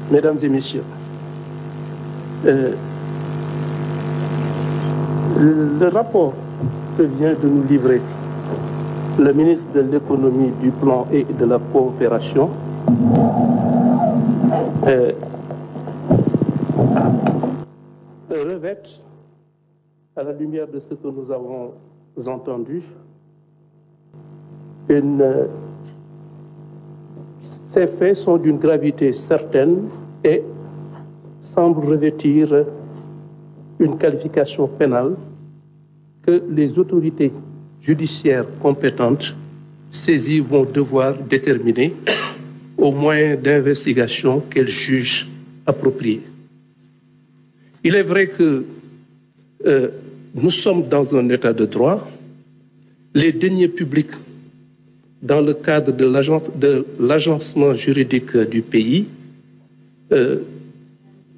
Mesdames et Messieurs, le rapport que vient de nous livrer le ministre de l'Économie, du Plan et de la Coopération revêt, à la lumière de ce que nous avons entendu, ces faits sont d'une gravité certaine et semblent revêtir une qualification pénale que les autorités judiciaires compétentes saisies vont devoir déterminer au moyen d'investigation qu'elles jugent appropriées. Il est vrai que nous sommes dans un état de droit. Les deniers publics, dans le cadre de l'agencement juridique du pays,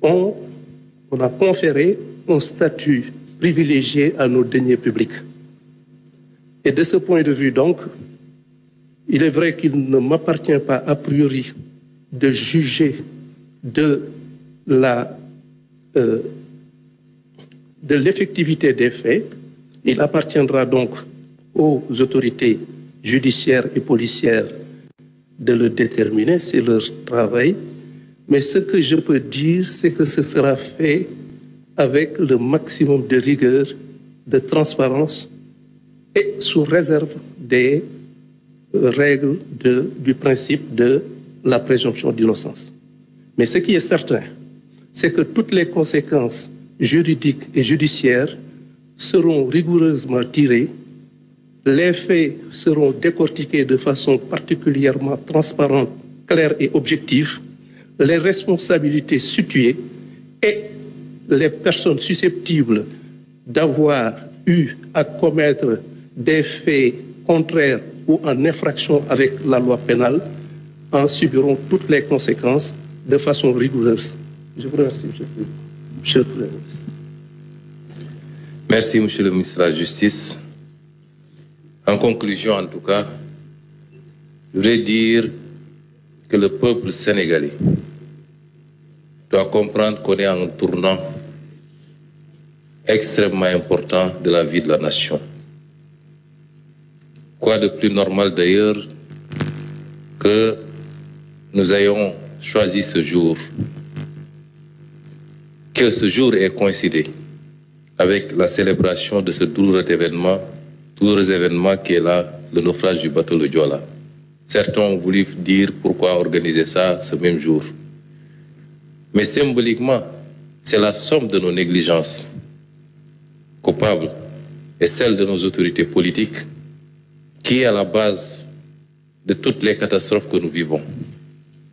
on a conféré un statut privilégié à nos deniers publics. Et de ce point de vue, donc, il est vrai qu'il ne m'appartient pas a priori de juger de l'effectivité des faits. Il appartiendra donc aux autorités judiciaires et policières de le déterminer, c'est leur travail. Mais ce que je peux dire, c'est que ce sera fait avec le maximum de rigueur, de transparence et sous réserve des règles du principe de la présomption d'innocence. Mais ce qui est certain, c'est que toutes les conséquences juridiques et judiciaires seront rigoureusement tirées, les faits seront décortiqués de façon particulièrement transparente, claire et objective, les responsabilités situées et les personnes susceptibles d'avoir eu à commettre des faits contraires ou en infraction avec la loi pénale en subiront toutes les conséquences de façon rigoureuse. Je vous remercie, Monsieur le Premier ministre. Merci, Monsieur le ministre de la Justice. En conclusion, en tout cas, je voudrais dire que le peuple sénégalais doit comprendre qu'on est en un tournant extrêmement important de la vie de la nation. Quoi de plus normal d'ailleurs que nous ayons choisi ce jour, que ce jour ait coïncidé avec la célébration de ce douloureux événement qui est là, le naufrage du bateau le Joola. Certains ont voulu dire pourquoi organiser ça ce même jour. Mais symboliquement, c'est la somme de nos négligences coupables et celle de nos autorités politiques qui est à la base de toutes les catastrophes que nous vivons.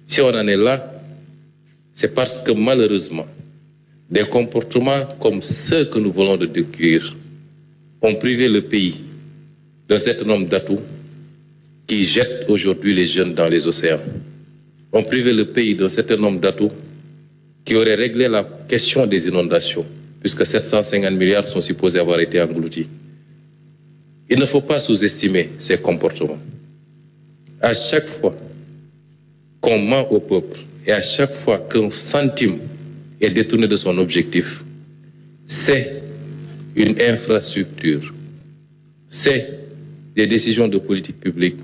Si on en est là, c'est parce que malheureusement, des comportements comme ceux que nous voulons de décrire ont privé le pays d'un certain nombre d'atouts qui jettent aujourd'hui les jeunes dans les océans. Ont privé le pays d'un certain nombre d'atouts qui auraient réglé la question des inondations, puisque 750 milliards sont supposés avoir été engloutis. Il ne faut pas sous-estimer ces comportements. À chaque fois qu'on ment au peuple et à chaque fois qu'un centime est détourné de son objectif, c'est une infrastructure, c'est des décisions de politique publique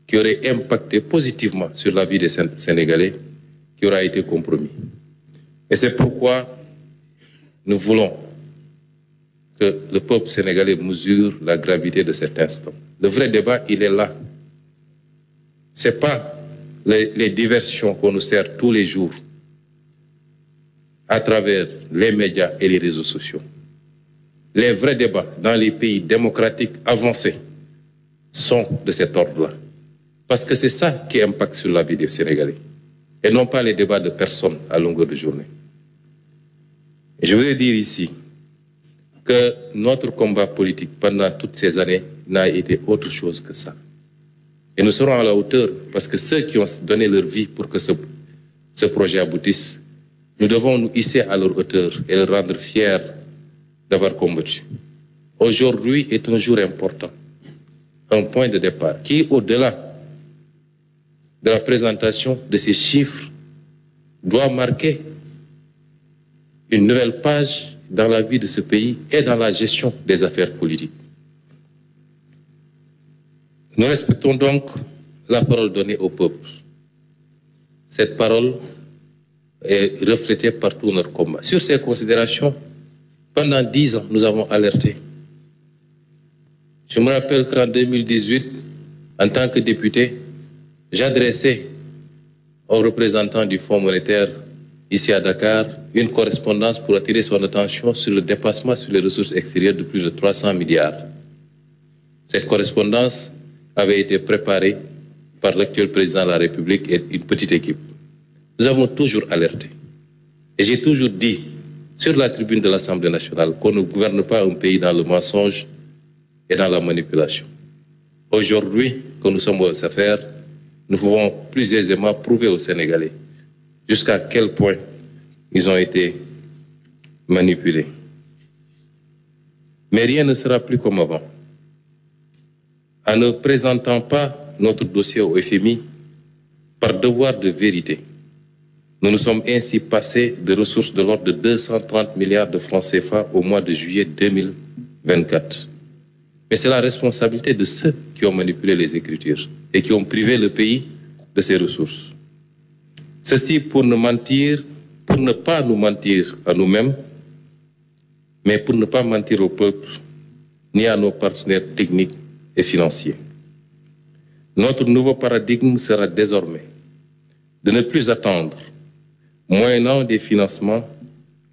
qui auraient impacté positivement sur la vie des Sénégalais qui aura été compromis. Et c'est pourquoi nous voulons que le peuple sénégalais mesure la gravité de cet instant. Le vrai débat, il est là. Ce n'est pas les diversions qu'on nous sert tous les jours à travers les médias et les réseaux sociaux. Les vrais débats dans les pays démocratiques avancés sont de cet ordre-là. Parce que c'est ça qui impacte sur la vie des Sénégalais. Et non pas les débats de personnes à longueur de journée. Et je voudrais dire ici que notre combat politique pendant toutes ces années n'a été autre chose que ça. Et nous serons à la hauteur parce que ceux qui ont donné leur vie pour que ce projet aboutisse, nous devons nous hisser à leur hauteur et les rendre fiers d'avoir combattu. Aujourd'hui est un jour important, un point de départ qui, au-delà de la présentation de ces chiffres doit marquer une nouvelle page dans la vie de ce pays et dans la gestion des affaires politiques. Nous respectons donc la parole donnée au peuple. Cette parole est reflétée par tout notre combat. Sur ces considérations, pendant 10 ans, nous avons alerté. Je me rappelle qu'en 2018, en tant que député, j'adressais aux représentants du Fonds monétaire ici à Dakar une correspondance pour attirer son attention sur le dépassement sur les ressources extérieures de plus de 300 milliards. Cette correspondance avait été préparée par l'actuel président de la République et une petite équipe. Nous avons toujours alerté. Et j'ai toujours dit, sur la tribune de l'Assemblée nationale, qu'on ne gouverne pas un pays dans le mensonge et dans la manipulation. Aujourd'hui, que nous sommes aux affaires, nous pouvons plus aisément prouver aux Sénégalais jusqu'à quel point ils ont été manipulés. Mais rien ne sera plus comme avant. En ne présentant pas notre dossier au FMI par devoir de vérité, nous nous sommes ainsi passés de ressources de l'ordre de 230 milliards de francs CFA au mois de juillet 2024. Mais c'est la responsabilité de ceux qui ont manipulé les Écritures et qui ont privé le pays de ses ressources. Ceci pour ne pas nous mentir à nous-mêmes, mais pour ne pas mentir au peuple ni à nos partenaires techniques et financiers. Notre nouveau paradigme sera désormais de ne plus attendre, moyennant des financements,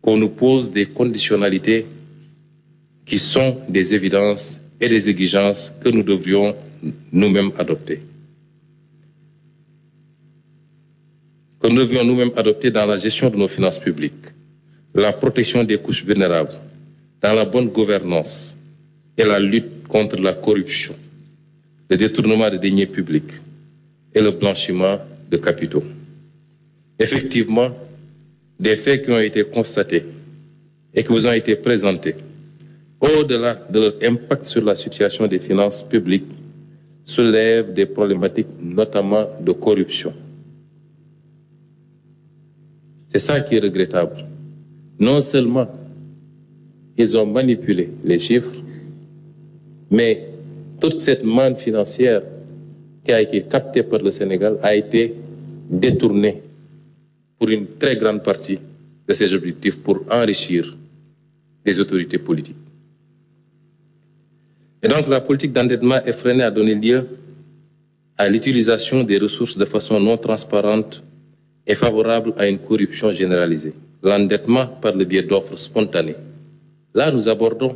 qu'on nous pose des conditionnalités qui sont des évidences et des exigences que nous devrions nous-mêmes adopter. Que nous devions nous-mêmes adopter dans la gestion de nos finances publiques, la protection des couches vulnérables, dans la bonne gouvernance et la lutte contre la corruption, le détournement des deniers publics et le blanchiment de capitaux. Effectivement, des faits qui ont été constatés et qui vous ont été présentés, au-delà de leur impact sur la situation des finances publiques, soulèvent des problématiques notamment de corruption. C'est ça qui est regrettable. Non seulement ils ont manipulé les chiffres, mais toute cette manne financière qui a été captée par le Sénégal a été détournée pour une très grande partie de ces objectifs pour enrichir les autorités politiques. Et donc la politique d'endettement effrénée a donné lieu à l'utilisation des ressources de façon non transparente et favorable à une corruption généralisée. L'endettement par le biais d'offres spontanées. Là, nous abordons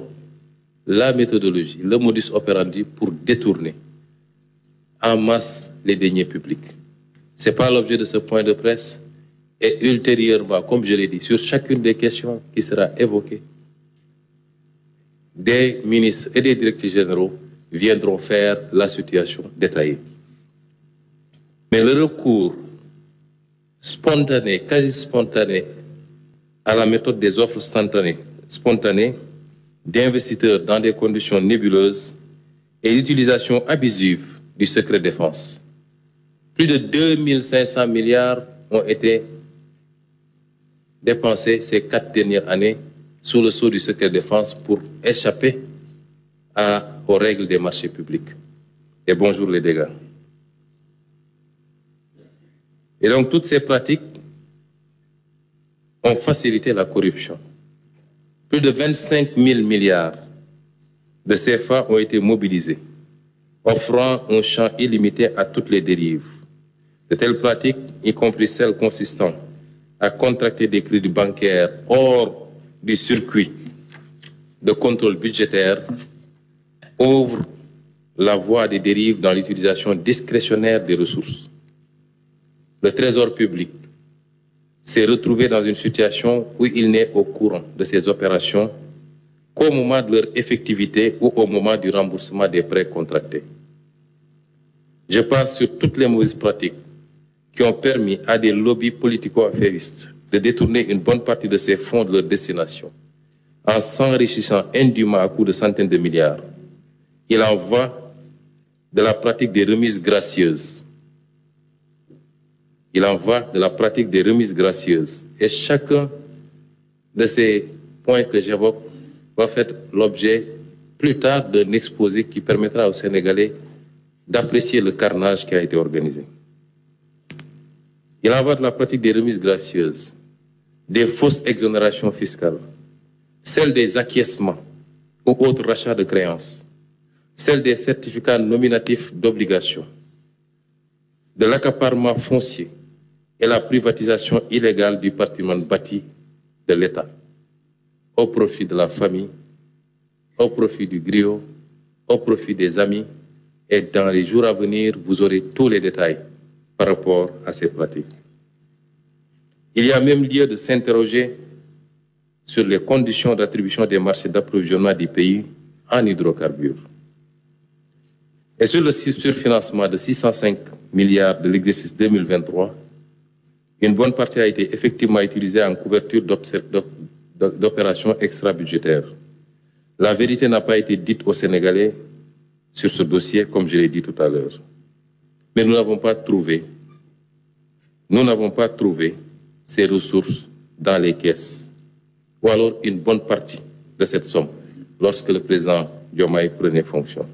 la méthodologie, le modus operandi pour détourner en masse les deniers publics. Ce n'est pas l'objet de ce point de presse. Et ultérieurement, comme je l'ai dit, sur chacune des questions qui sera évoquée, des ministres et des directeurs généraux viendront faire la situation détaillée. Mais le recours spontané, quasi spontané, à la méthode des offres spontanées d'investisseurs dans des conditions nébuleuses et l'utilisation abusive du secret défense. Plus de 2500 milliards ont été dépensés ces 4 dernières années sous le sceau du secret défense pour échapper aux règles des marchés publics. Et bonjour les dégâts. Et donc toutes ces pratiques ont facilité la corruption. Plus de 25 000 milliards de CFA ont été mobilisés, offrant un champ illimité à toutes les dérives. De telles pratiques, y compris celles consistant à contracter des crédits bancaires hors du circuit de contrôle budgétaire, ouvrent la voie des dérives dans l'utilisation discrétionnaire des ressources. Le Trésor public s'est retrouvé dans une situation où il n'est au courant de ces opérations qu'au moment de leur effectivité ou au moment du remboursement des prêts contractés. Je pense sur toutes les mauvaises pratiques qui ont permis à des lobbies politico-affairistes de détourner une bonne partie de ces fonds de leur destination en s'enrichissant indûment à coups de centaines de milliards. Il en va de la pratique des remises gracieuses. Il en va de la pratique des remises gracieuses. Et chacun de ces points que j'évoque va faire l'objet plus tard d'un exposé qui permettra aux Sénégalais d'apprécier le carnage qui a été organisé. Il en va de la pratique des remises gracieuses, des fausses exonérations fiscales, celle des acquiescements ou autres rachats de créances, celle des certificats nominatifs d'obligation, de l'accaparement foncier et la privatisation illégale du patrimoine bâti de l'État, au profit de la famille, au profit du griot, au profit des amis. Et dans les jours à venir, vous aurez tous les détails par rapport à ces pratiques. Il y a même lieu de s'interroger sur les conditions d'attribution des marchés d'approvisionnement du pays en hydrocarbures. Et sur le surfinancement de 605 milliards de l'exercice 2023, une bonne partie a été effectivement utilisée en couverture d'opérations extra-budgétaires. La vérité n'a pas été dite aux Sénégalais sur ce dossier, comme je l'ai dit tout à l'heure. Mais nous n'avons pas trouvé ces ressources dans les caisses, ou alors une bonne partie de cette somme, lorsque le président Diomaye prenait fonction.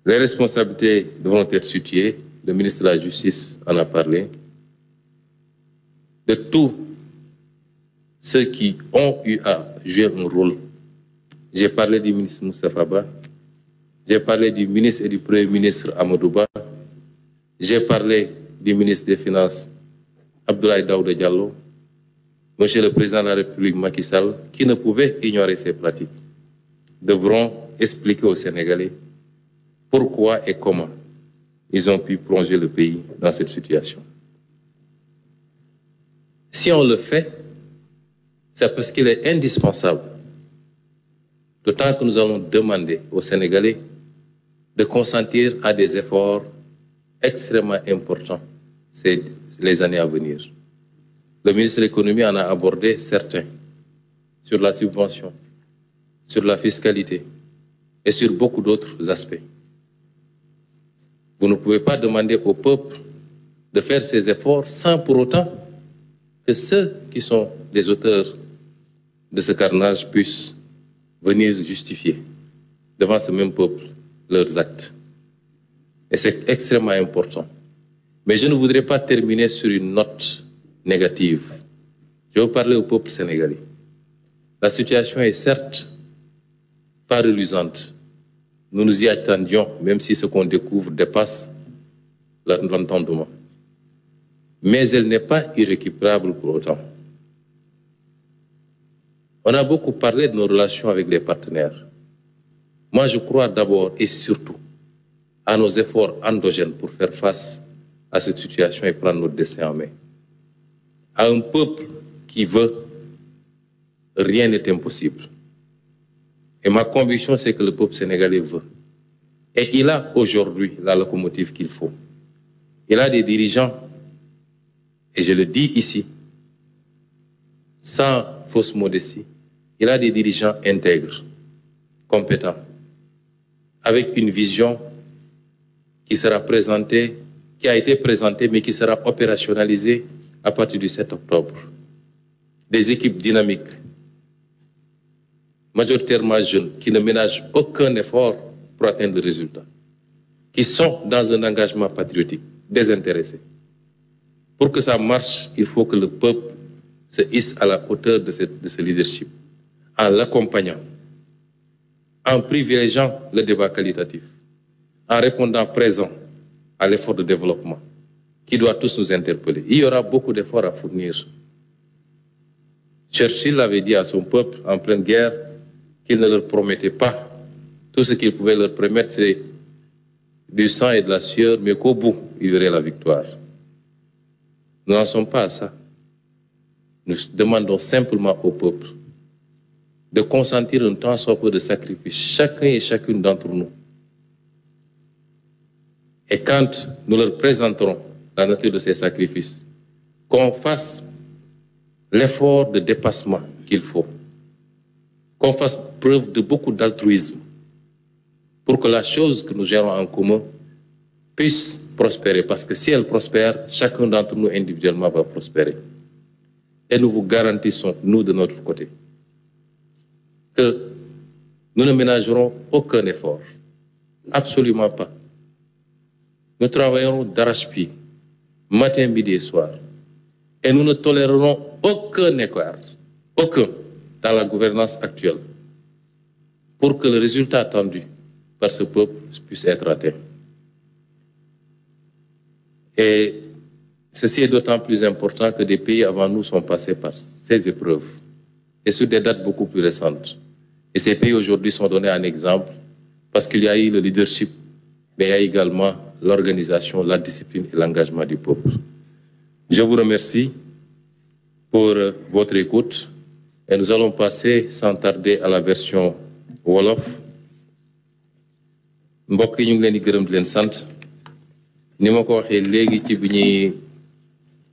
Les responsabilités devront être situées, le ministre de la Justice en a parlé, de tous ceux qui ont eu à jouer un rôle. J'ai parlé du ministre Moustapha Ba, j'ai parlé du ministre et du Premier ministre Amadou Ba, j'ai parlé du ministre des Finances Abdoulaye Daouda Diallo, Monsieur le Président de la République Macky Sall, qui ne pouvait ignorer ces pratiques, devront expliquer aux Sénégalais pourquoi et comment ils ont pu plonger le pays dans cette situation. Si on le fait, c'est parce qu'il est indispensable, d'autant que nous allons demander aux Sénégalais de consentir à des efforts extrêmement importants les années à venir. Le ministre de l'Économie en a abordé certains, sur la subvention, sur la fiscalité et sur beaucoup d'autres aspects. Vous ne pouvez pas demander au peuple de faire ces efforts sans pour autant que ceux qui sont les auteurs de ce carnage puissent venir justifier devant ce même peuple leurs actes. Et c'est extrêmement important. Mais je ne voudrais pas terminer sur une note négative. Je veux parler au peuple sénégalais. La situation est certes pas reluisante. Nous nous y attendions, même si ce qu'on découvre dépasse l'entendement. Mais elle n'est pas irrécupérable pour autant. On a beaucoup parlé de nos relations avec les partenaires. Moi, je crois d'abord et surtout à nos efforts endogènes pour faire face à cette situation et prendre notre destin en main. À un peuple qui veut, rien n'est impossible. Et ma conviction, c'est que le peuple sénégalais veut. Et il a aujourd'hui la locomotive qu'il faut. Il a des dirigeants, et je le dis ici, sans fausse modestie, il a des dirigeants intègres, compétents, avec une vision qui sera présentée, qui a été présentée, mais qui sera opérationnalisée à partir du 7 octobre. Des équipes dynamiques, majoritairement jeunes, qui ne ménagent aucun effort pour atteindre le résultat, qui sont dans un engagement patriotique, désintéressé. Pour que ça marche, il faut que le peuple se hisse à la hauteur de ce leadership, en l'accompagnant, en privilégiant le débat qualitatif, en répondant présent à l'effort de développement qui doit tous nous interpeller. Il y aura beaucoup d'efforts à fournir. Churchill avait dit à son peuple en pleine guerre qu'il ne leur promettait pas. Tout ce qu'il pouvait leur promettre, c'est du sang et de la sueur, mais qu'au bout, il y aurait la victoire. Nous n'en sommes pas à ça. Nous demandons simplement au peuple de consentir un tant soit peu de sacrifice, chacun et chacune d'entre nous. Et quand nous leur présenterons la nature de ces sacrifices, qu'on fasse l'effort de dépassement qu'il faut, qu'on fasse preuve de beaucoup d'altruisme pour que la chose que nous gérons en commun puisse prospérer, parce que si elle prospère, chacun d'entre nous individuellement va prospérer. Et nous vous garantissons, nous de notre côté, que nous ne ménagerons aucun effort. Absolument pas. Nous travaillerons d'arrache-pied, matin, midi et soir. Et nous ne tolérerons aucun écart, aucun, dans la gouvernance actuelle, pour que le résultat attendu par ce peuple puisse être atteint. Et ceci est d'autant plus important que des pays avant nous sont passés par ces épreuves, et sur des dates beaucoup plus récentes. Et ces pays aujourd'hui sont donnés en exemple parce qu'il y a eu le leadership, mais il y a également l'organisation, la discipline et l'engagement du peuple. Je vous remercie pour votre écoute et nous allons passer sans tarder à la version Wolof. Mbokk yi ñu ngi leen di gërëm di leen sant ni ma ko waxee léegi ci bi ñuy